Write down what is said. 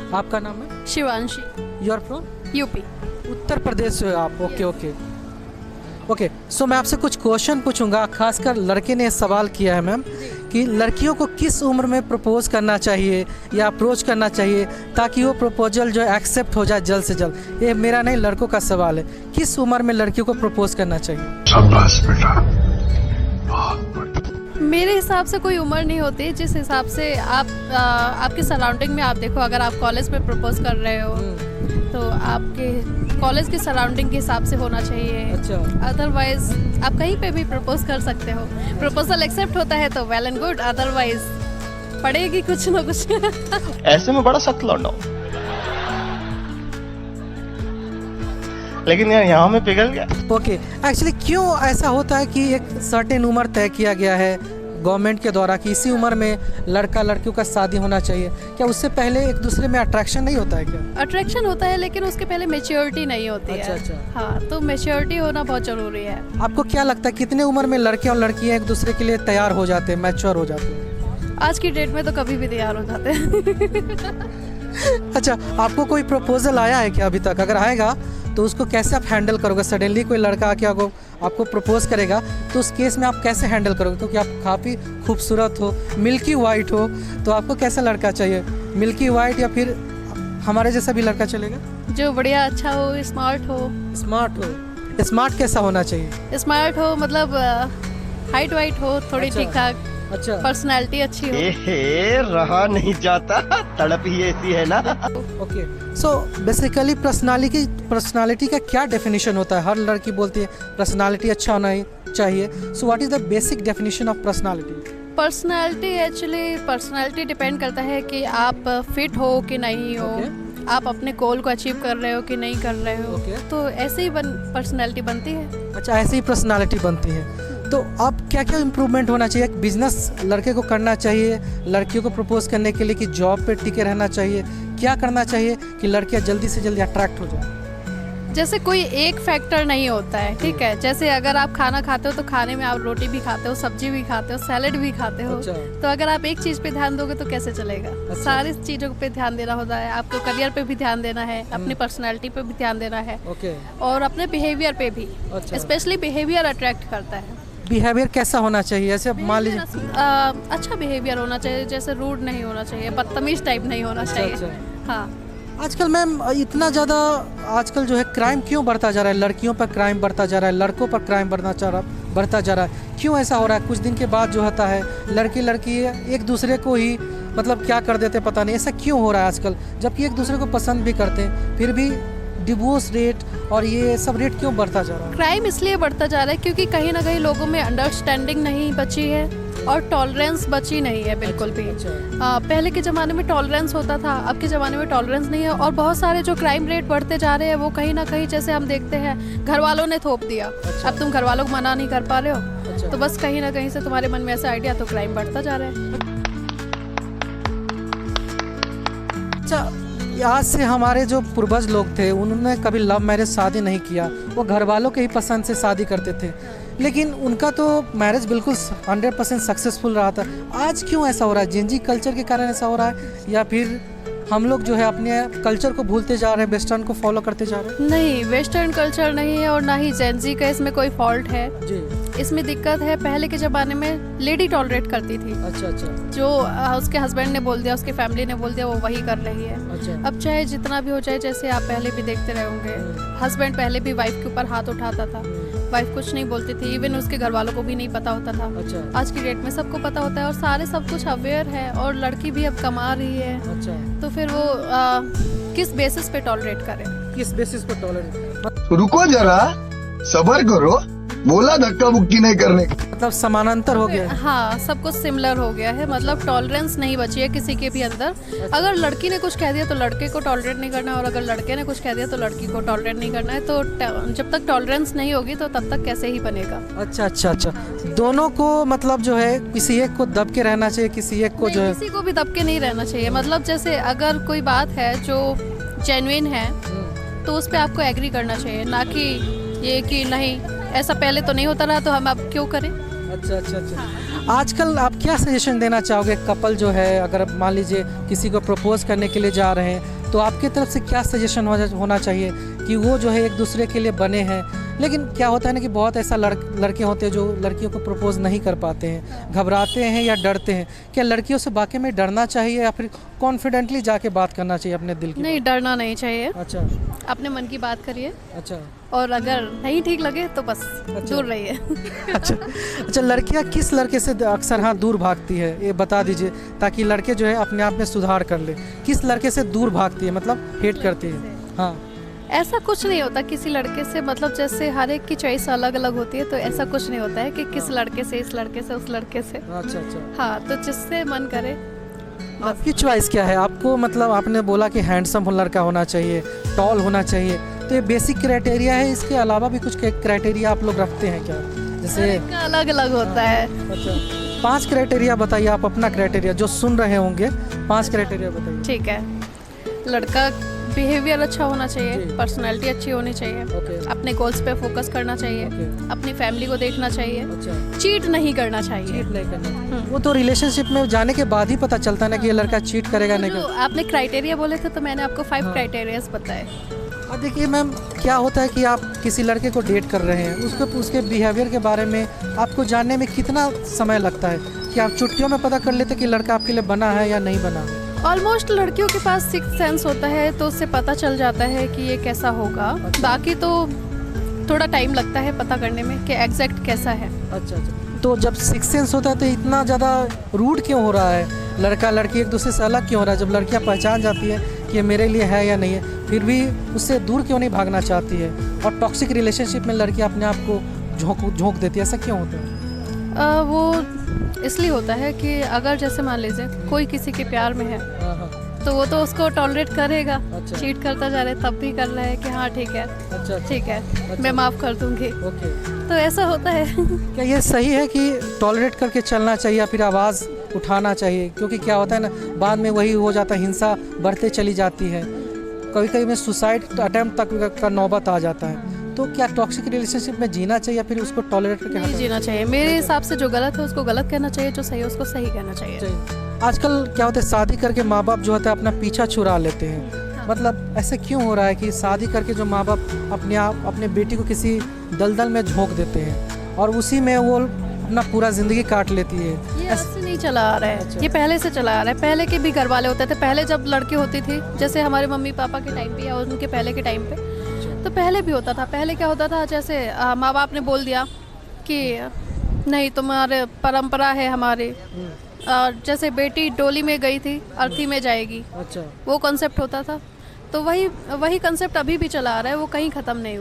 आपका नाम है? Shivanshi, you are from UP. Uttar Pradesh से हो आप? Okay okay okay. सो मैं आपसे कुछ क्वेश्चन पूछूंगा, खासकर लड़के ने सवाल किया है मैम कि लड़कियों को किस उम्र में प्रपोज करना चाहिए या अप्रोच करना चाहिए ताकि वो प्रपोजल जो है एक्सेप्ट हो जाए जल्द से जल्द। ये मेरा नहीं, लड़कों का सवाल है, किस उम्र में लड़कियों को प्रपोज करना चाहिए? शाबाश बेटा, बहुत बढ़िया। मेरे हिसाब से कोई उम्र नहीं होती। जिस हिसाब से आप आपके सराउंडिंग में आप देखो, अगर आप कॉलेज में प्रपोज कर रहे हो तो आपके कॉलेज के सराउंडिंग के हिसाब से होना चाहिए। अच्छा। अदरवाइज आप कहीं पे भी प्रपोज कर सकते हो। प्रपोजल एक्सेप्ट होता है तो वेल एंड गुड, अदरवाइज पड़ेगी कुछ ना कुछ। ऐसे में बड़ा सख्त लौंडा हूं, लेकिन यार यहाँ में पिघल गया। ओके, एक्चुअली क्यों ऐसा होता है कि एक सर्टेन उम्र तय किया गया है गवर्नमेंट के द्वारा कि इसी उम्र में लड़का लड़कियों का शादी होना चाहिए? क्या उससे पहले एक दूसरे में अट्रैक्शन नहीं होता है क्या? अट्रैक्शन होता है, लेकिन उसके पहले मेच्योरिटी नहीं होती है। अच्छा। हाँ, तो मेच्योरिटी होना बहुत जरूरी है। आपको क्या लगता है कितने उम्र में लड़के और लड़कियां एक दूसरे के लिए तैयार हो जाते हैं, मैच्योर हो जाते हैं? आज की डेट में तो कभी भी तैयार हो जाते हैं। अच्छा, आपको कोई प्रपोजल आया है क्या अभी तक? अगर आएगा तो उसको कैसे आप हैंडल करोगे? सडनली कोई लड़का आके आपको प्रपोज करेगा तो उस केस में आप कैसे हैंडल करोगे? क्योंकि आप काफ़ी खूबसूरत हो, मिल्की वाइट हो, तो आपको कैसा लड़का चाहिए? मिल्की वाइट या फिर हमारे जैसा भी लड़का चलेगा? जो बढ़िया, अच्छा हो, स्मार्ट हो। स्मार्ट हो? स्मार्ट कैसा होना चाहिए? स्मार्ट हो मतलब हाइट वाइट हो, थोड़ी अच्छा। ठीक ठाक, अच्छा। पर्सनैलिटी अच्छी हो। एहे, रहा नहीं जाता, तड़प ही ऐसी है ना। ओके, सो बेसिकली पर्सनालिटी का क्या डेफिनेशन होता है? हर लड़की बोलती है पर्सनालिटी अच्छा होना ही चाहिए। So what is the basic definition of personality? Personality actually personality depend करता है कि आप फिट हो कि नहीं हो। Okay. आप अपने गोल को अचीव कर रहे हो कि नहीं कर रहे हो। Okay. तो ऐसे ही पर्सनैलिटी बनती है। अच्छा, ऐसे ही पर्सनालिटी बनती है। तो अब क्या क्या इम्प्रूवमेंट होना चाहिए? एक बिजनेस लड़के को करना चाहिए लड़कियों को प्रपोज करने के लिए, कि जॉब पे टिके रहना चाहिए? क्या करना चाहिए कि लड़कियां जल्दी से जल्दी अट्रैक्ट हो जाए? जैसे कोई एक फैक्टर नहीं होता है, ठीक है। जैसे अगर आप खाना खाते हो तो खाने में आप रोटी भी खाते हो, सब्जी भी खाते हो, सैलेड भी खाते हो। अच्छा। तो अगर आप एक चीज पे ध्यान दोगे तो कैसे चलेगा? अच्छा। सारी चीजों पे ध्यान देना होता है। आपको करियर पे भी ध्यान देना है, अपनी पर्सनैलिटी पे भी ध्यान देना है, ओके। और अपने बिहेवियर पे भी। अच्छा। स्पेशली बिहेवियर अट्रैक्ट करता है। बिहेवियर कैसा होना चाहिए? ऐसे अब मान लीजिए अच्छा बिहेवियर होना चाहिए, जैसे रूड नहीं होना चाहिए, बदतमीज टाइप नहीं होना चाहिए। अच्छा। हाँ। आजकल मैम इतना ज़्यादा आजकल जो है क्राइम क्यों बढ़ता जा रहा है? लड़कियों पर क्राइम बढ़ता जा रहा है, लड़कों पर क्राइम बढ़ता जा रहा है। क्यों ऐसा हो रहा है? कुछ दिन के बाद जो होता है लड़की एक दूसरे को ही मतलब क्या कर देते पता नहीं। ऐसा क्यों हो रहा है आजकल? जबकि एक दूसरे को पसंद भी करते हैं, फिर भी डिवोर्स रेट और ये सब रेट क्यों बढ़ता जा रहा है? क्राइम इसलिए बढ़ता जा रहा है क्योंकि कहीं ना कहीं लोगों में अंडरस्टैंडिंग नहीं बची है और टॉलरेंस बची नहीं है बिल्कुल भी। पहले के ज़माने में टॉलरेंस होता था, अब के ज़माने में टॉलरेंस नहीं है। और बहुत सारे जो क्राइम रेट बढ़ते जा रहे हैं वो कहीं ना कहीं, जैसे हम देखते हैं, घर वालों ने थोप दिया। अब तुम घर वालों को मना नहीं कर पा रहे हो, तो बस कहीं ना कहीं से तुम्हारे मन में ऐसा आइडिया, तो क्राइम बढ़ता जा रहा है। अच्छा, आज से हमारे जो पूर्वज लोग थे उन्होंने कभी लव मैरिज शादी नहीं किया, वो घर वालों के ही पसंद से शादी करते थे, लेकिन उनका तो मैरिज बिल्कुल 100% सक्सेसफुल रहा था। आज क्यों ऐसा हो रहा है? जेंजी कल्चर के कारण ऐसा हो रहा है या फिर हम लोग जो है अपने कल्चर को भूलते जा रहे हैं, वेस्टर्न को फॉलो करते जा रहे हैं? नहीं, वेस्टर्न कल्चर नहीं है और ना ही जेंजी का इसमें कोई फॉल्ट है। जी। इसमें दिक्कत है, पहले के ज़माने में लेडी टॉलरेट करती थी। अच्छा। जो उसके हस्बैंड ने बोल दिया, उसकी फैमिली ने बोल दिया, वो वही कर रही है। अच्छा। अब चाहे जितना भी हो जाए, जैसे आप पहले भी देखते रहे होंगे, हस्बैंड पहले भी वाइफ के ऊपर हाथ उठाता था, वाइफ कुछ नहीं बोलती थी, इवन उसके घर वालों को भी नहीं पता होता था। अच्छा। आज की डेट में सबको पता होता है और सारे सब कुछ अवेयर है, और लड़की भी अब कमा रही है। अच्छा। तो फिर वो किस बेसिस पे टॉलरेट करे? किस बेसिस पर टॉलरेट? रुको जरा, सबर करो, बोला धक्का मुक्की नहीं करने का। मतलब समानांतर हो गया। हाँ, सब कुछ सिमिलर हो गया है, मतलब टॉलरेंस नहीं बची है किसी के भी अंदर। अगर लड़की ने कुछ कह दिया तो लड़के को टॉलरेट नहीं करना है, और अगर लड़के ने कुछ कह दिया तो लड़की को टॉलरेट नहीं करना है। तो जब तक टॉलरेंस नहीं होगी तो तब तक कैसे ही बनेगा? अच्छा। दोनों को मतलब जो है किसी एक को दब के रहना चाहिए, किसी एक को जो है किसी को भी दब के नहीं रहना चाहिए। मतलब जैसे अगर कोई बात है जो जेन्युइन है तो उस पर आपको एग्री करना चाहिए, ना कि ये कि नहीं ऐसा पहले तो नहीं होता रहा तो हम अब क्यों करें। अच्छा। आजकल आप क्या सजेशन देना चाहोगे? कपल जो है, अगर मान लीजिए किसी को प्रपोज करने के लिए जा रहे हैं, तो आपकी तरफ से क्या सजेशन होना चाहिए कि वो जो है एक दूसरे के लिए बने हैं, लेकिन क्या होता है ना कि बहुत ऐसा लड़के होते हैं जो लड़कियों को प्रपोज नहीं कर पाते हैं, घबराते हैं या डरते हैं। क्या लड़कियों से वाकई में डरना चाहिए या फिर कॉन्फिडेंटली जाके बात करना चाहिए अपने दिल की? नहीं, डरना नहीं चाहिए। अच्छा अपने मन की बात करिए, अच्छा और अगर नहीं ठीक लगे तो बस दूर रहिए। अच्छा, लड़कियां किस लड़के से अक्सर हाँ दूर भागती है, ये बता दीजिए ताकि लड़के जो है अपने आप में सुधार कर ले। किस लड़के से दूर भागती है, मतलब हेट करती है? हाँ, ऐसा कुछ नहीं होता किसी लड़के से, मतलब जैसे हर एक की चॉइस अलग अलग होती है, तो ऐसा कुछ नहीं होता है कि किस लड़के से, इस लड़के से, उस लड़के से। अच्छा अच्छा। हाँ, तो जिससे मन करे। आपकी चॉइस क्या है? आपको मतलब आपने बोला कि हैंडसम लड़का होना चाहिए, टॉल होना चाहिए, तो ये बेसिक क्राइटेरिया है, इसके अलावा भी कुछ क्राइटेरिया आप लोग रखते हैं क्या? जैसे अलग अलग होता है। अच्छा, 5 क्राइटेरिया बताइए आप, अपना क्राइटेरिया जो सुन रहे होंगे, 5 क्राइटेरिया बताइए। ठीक है, लड़का बिहेवियर अच्छा होना जी। चाहिए, पर्सनैलिटी अच्छी होनी चाहिए, ओके। अपने गोल्स पे फोकस करना चाहिए, ओके। अपनी फैमिली को देखना चाहिए, अच्छा, चीट नहीं करना चाहिए। चीट नहीं करना। वो तो रिलेशनशिप में जाने के बाद ही पता चलता है ना कि ये लड़का चीट करेगा नहीं जो करेगा। आपने क्राइटेरिया बोले थे तो मैंने आपको 5 हाँ। क्राइटेरियाज बताए। और देखिए मैम, क्या होता है कि आप किसी लड़के को डेट कर रहे हैं, उसके बिहेवियर के बारे में आपको जानने में कितना समय लगता है कि आप चुटकियों में पता कर लेते कि लड़का आपके लिए बना है या नहीं बना है? ऑलमोस्ट लड़कियों के पास 6th सेंस होता है, तो उससे पता चल जाता है कि ये कैसा होगा। बाकी तो थोड़ा टाइम लगता है पता करने में कि एग्जैक्ट कैसा है। अच्छा अच्छा। तो जब 6th सेंस होता है तो इतना ज़्यादा रूड क्यों हो रहा है? लड़का लड़की एक दूसरे से अलग क्यों हो रहा है? जब लड़कियां पहचान जाती है कि ये मेरे लिए है या नहीं है, फिर भी उससे दूर क्यों नहीं भागना चाहती है? और टॉक्सिक रिलेशनशिप में लड़की अपने आप को झोंक देती है, ऐसा क्यों होता है? वो इसलिए होता है कि अगर जैसे मान लीजिए कोई किसी के प्यार में है, हाँ हाँ। तो वो तो उसको टॉलरेट करेगा। अच्छा। चीट करता जा रहा है तब भी कर रहा है कि हाँ ठीक है, अच्छा ठीक है, अच्छा। मैं माफ़ कर दूंगी। ओके। तो ऐसा होता है। क्या ये सही है कि टॉलरेट करके चलना चाहिए या फिर आवाज़ उठाना चाहिए? क्योंकि क्या होता है ना, बाद में वही हो जाता है, हिंसा बढ़ते चली जाती है, कभी कभी में सुसाइड अटेम्प्ट तक का नौबत आ जाता है। तो क्या टॉक्सिक रिलेशनशिप में जीना चाहिए या फिर उसको टॉलरेट करके नहीं हटाना जीना चाहिए। मेरे हिसाब से जो गलत है उसको गलत कहना चाहिए, जो सही है उसको सही कहना चाहिए। चाहिए? आजकल क्या होता है, शादी करके माँ बाप जो होता है अपना पीछा छुड़ा लेते हैं। मतलब ऐसे क्यों हो रहा है कि शादी करके जो माँ बाप अपने बेटी को किसी दलदल में झोंक देते हैं और उसी में वो अपना पूरा ज़िंदगी काट लेती है? ये आज से नहीं चला आ रहा है। अच्छा। ये पहले से चला आ रहा है। पहले के भी घर वाले होते थे। पहले जब लड़की होती थी, जैसे हमारे मम्मी पापा के टाइम पे या उनके पहले के टाइम पे, तो पहले भी होता था। पहले क्या होता था, जैसे माँ बाप ने बोल दिया कि नहीं तुम्हारे परंपरा है हमारी, जैसे बेटी डोली में गई थी अर्थी में जाएगी, अच्छा। वो कॉन्सेप्ट होता था। तो वही कॉन्सेप्ट अभी भी चला आ रहा है, वो कहीं ख़त्म नहीं हुआ।